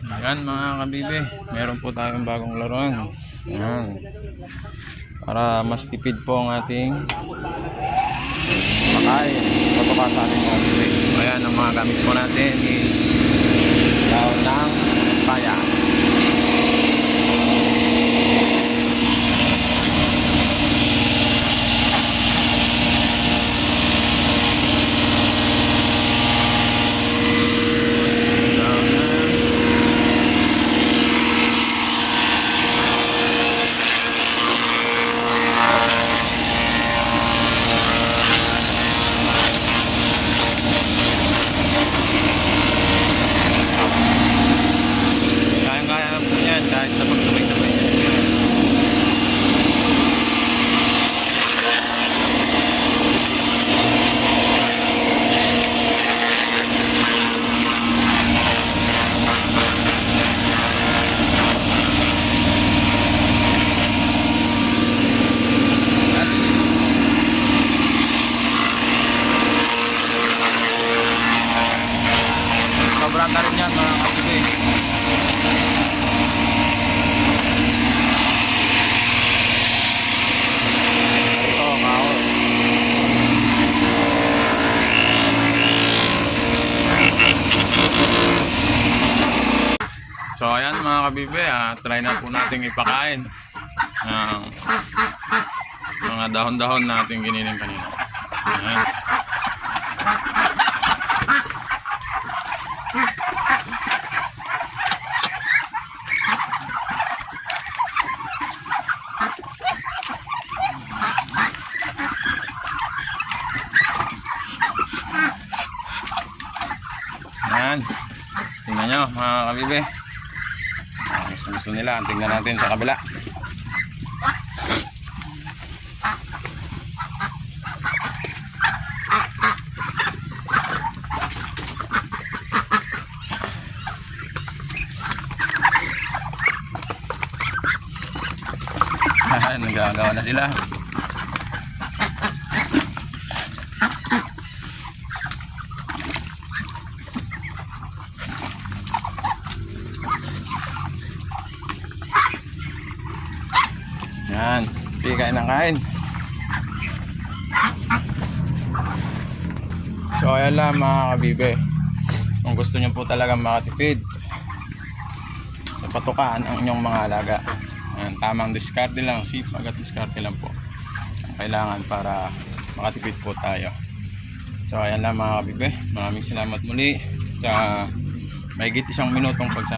Ayan mga kabibe, meron po tayong bagong laruan. Ayan. Para mas tipid po ang ating pakain. Patuka sa ating mga kabibe. Ayan, ang mga gamit po natin is daon ng paya. Kahit na pagsabay-sabay niya. Yes. Sobrang na rin yan mga kapatid. So ayan mga kabibe, try na po natin ipakain ang mga dahon-dahon natin giniling kanina. Ayan. Ayan. Tingnan nyo mga kabibe. Gusto nila, tingnan natin sa kabila. Nagagawa na sila. Yan, sige, kain ng kain. So ayan lang mga kabibe, kung gusto nyo po talaga makatipid sa patukaan ang inyong mga alaga, ayan, tamang diskarte lang, sipag at diskarte lang po kailangan para makatipid po tayo. So ayan lang mga kabibe, maraming salamat muli sa mahigit 1 minutong pagsama.